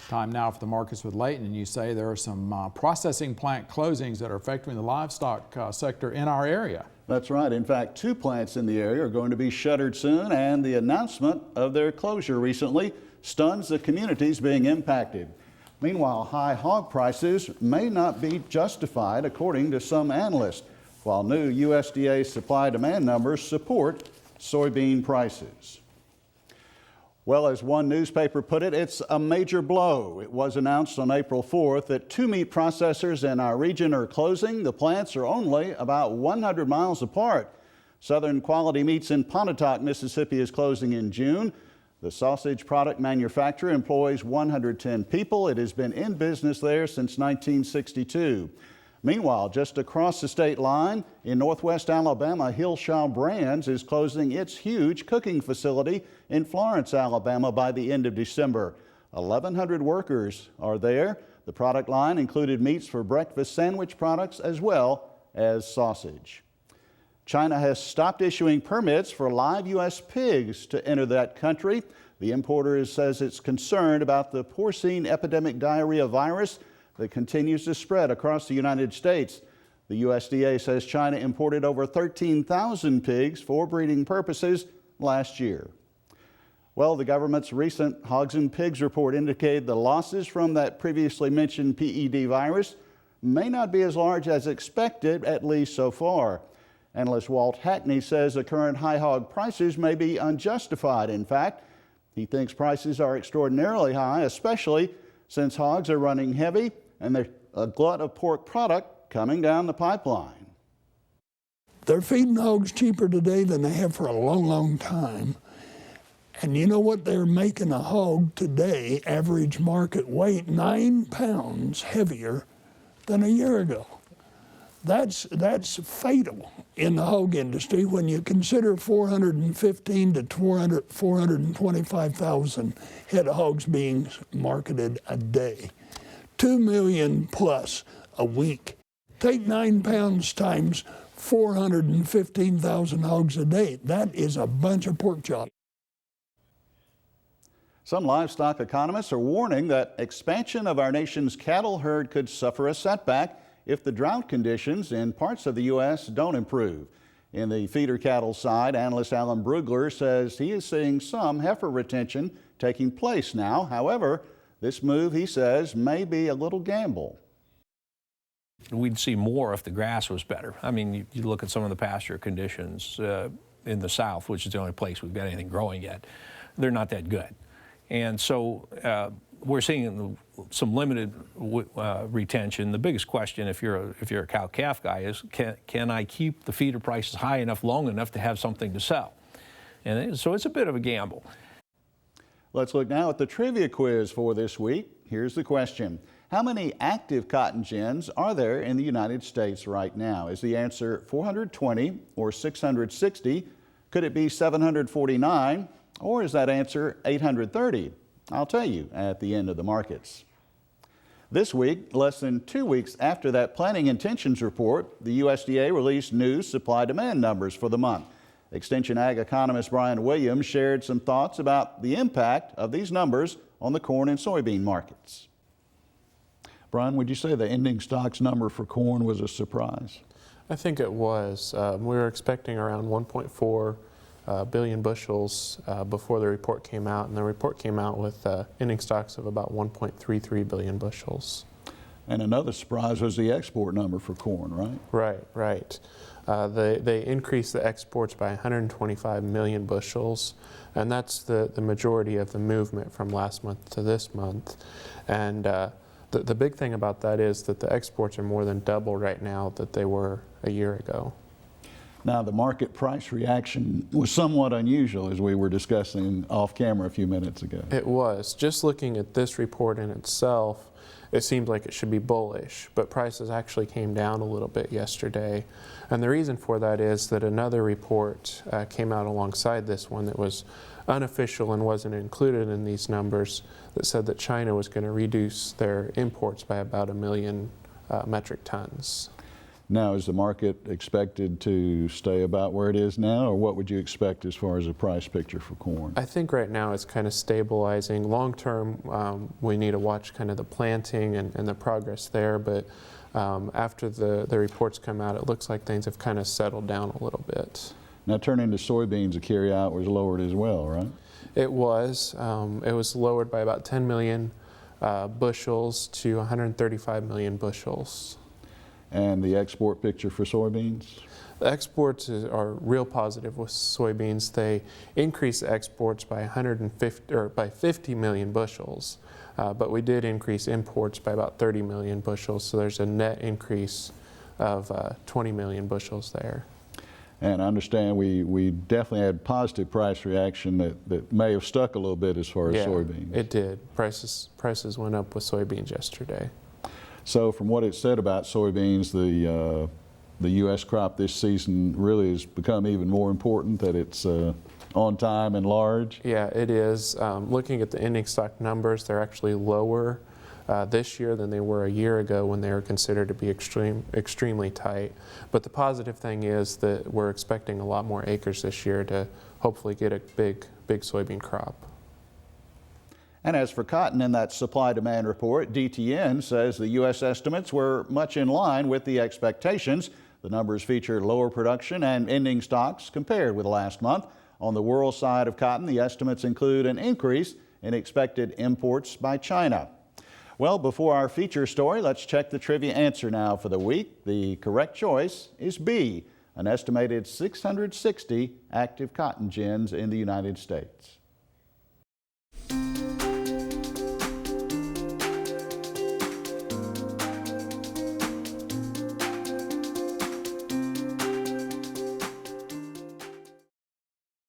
Time now for the markets with Leighton, and you say there are some processing plant closings that are affecting the livestock sector in our area. That's right. In fact, 2 plants in the area are going to be shuttered soon, and the announcement of their closure recently stuns the communities being impacted. Meanwhile, high hog prices may not be justified, according to some analysts, while new USDA supply-demand numbers support soybean prices. Well, as one newspaper put it, it's a major blow. It was announced on April 4th that 2 meat processors in our region are closing. The plants are only about 100 miles apart. Southern Quality Meats in Pontotoc, Mississippi is closing in June. The sausage product manufacturer employs 110 people. It has been in business there since 1962. Meanwhile, just across the state line in northwest Alabama, Hillshaw Brands is closing its huge cooking facility in Florence, Alabama by the end of December. 1,100 workers are there. The product line included meats for breakfast sandwich products as well as sausage. China has stopped issuing permits for live U.S. pigs to enter that country. The importer says it's concerned about the porcine epidemic diarrhea virus that continues to spread across the United States. The USDA says China imported over 13,000 pigs for breeding purposes last year. Well, the government's recent Hogs and Pigs report indicated the losses from that previously mentioned PED virus may not be as large as expected, at least so far. Analyst Walt Hackney says the current high hog prices may be unjustified. In fact, he thinks prices are extraordinarily high, especially since hogs are running heavy and there's a glut of pork product coming down the pipeline. They're feeding hogs cheaper today than they have for a long, long time. And you know what? They're making a hog today, average market weight, 9 pounds heavier than a year ago. That's fatal in the hog industry when you consider 415 to 425,000 head of hogs being marketed a day. 2 million plus a week. Take 9 pounds times 415,000 hogs a day. That is a bunch of pork chops. Some livestock economists are warning that expansion of our nation's cattle herd could suffer a setback if the drought conditions in parts of the U.S. don't improve. In the feeder cattle side, analyst Alan Brugler says he is seeing some heifer retention taking place now. However, this move, he says, may be a little gamble. We'd see more if the grass was better. I mean, you look at some of the pasture conditions in the South, which is the only place we've got anything growing yet. They're not that good. And so we're seeing some limited retention. The biggest question, if you're a cow-calf guy, is can I keep the feeder prices high enough, long enough to have something to sell? And so it's a bit of a gamble. Let's look now at the trivia quiz for this week. Here's the question. How many active cotton gins are there in the United States right now? Is the answer 420 or 660? Could it be 749? Or is that answer 830? I'll tell you at the end of the markets. This week, less than 2 weeks after that planning intentions report, the USDA released new supply-demand numbers for the month. Extension Ag economist Brian Williams shared some thoughts about the impact of these numbers on the corn and soybean markets. Brian, would you say the ending stocks number for corn was a surprise? I think it was. We were expecting around 1.4 billion bushels before the report came out, and the report came out with ending stocks of about 1.33 billion bushels. And another surprise was the export number for corn, right? Right. They increased the exports by 125 million bushels, and that's the majority of the movement from last month to this month. And the big thing about that is that the exports are more than double right now that they were a year ago. Now, the market price reaction was somewhat unusual, as we were discussing off camera a few minutes ago. It was. Just looking at this report in itself, it seemed like it should be bullish, but prices actually came down a little bit yesterday. And the reason for that is that another report came out alongside this one that was unofficial and wasn't included in these numbers, that said that China was going to reduce their imports by about 1 million metric tons. Now, is the market expected to stay about where it is now, or what would you expect as far as a price picture for corn? I think right now it's kind of stabilizing. Long term, we need to watch kind of the planting and the progress there, but after the reports come out, it looks like things have kind of settled down a little bit. Now, turning to soybeans, the carryout was lowered as well, right? It was lowered by about 10 million bushels to 135 million bushels. And the export picture for soybeans? The exports are real positive with soybeans. They increased the exports by 50 million bushels, but we did increase imports by about 30 million bushels. So there's a net increase of 20 million bushels there. And I understand we definitely had positive price reaction that may have stuck a little bit as far as soybeans. It did. Prices went up with soybeans yesterday. So from what it said about soybeans, the U.S. crop this season really has become even more important, that it's on time and large. Yeah, it is. Looking at the ending stock numbers, they're actually lower this year than they were a year ago when they were considered to be extremely tight. But the positive thing is that we're expecting a lot more acres this year to hopefully get a big soybean crop. And as for cotton, in that supply-demand report, DTN says the U.S. estimates were much in line with the expectations. The numbers feature lower production and ending stocks compared with last month. On the world side of cotton, the estimates include an increase in expected imports by China. Well, before our feature story, let's check the trivia answer now for the week. The correct choice is B, an estimated 660 active cotton gins in the United States.